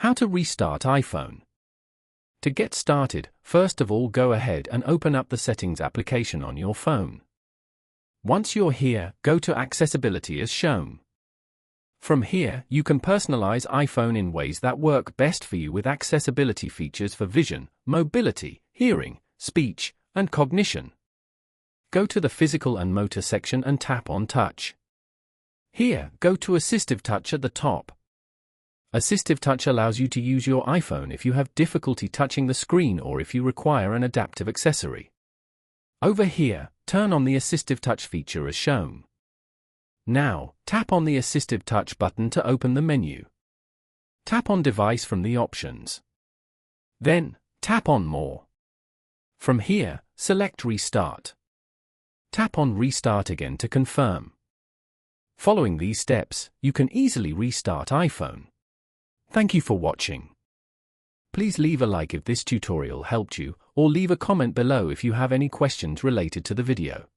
How to restart iPhone. To get started, first of all go ahead and open up the Settings application on your phone. Once you're here, go to Accessibility as shown. From here, you can personalize iPhone in ways that work best for you with accessibility features for vision, mobility, hearing, speech, and cognition. Go to the Physical and Motor section and tap on Touch. Here, go to Assistive Touch at the top. Assistive Touch allows you to use your iPhone if you have difficulty touching the screen or if you require an adaptive accessory. Over here, turn on the Assistive Touch feature as shown. Now, tap on the Assistive Touch button to open the menu. Tap on Device from the options. Then, tap on More. From here, select Restart. Tap on Restart again to confirm. Following these steps, you can easily restart iPhone. Thank you for watching. Please leave a like if this tutorial helped you, or leave a comment below if you have any questions related to the video.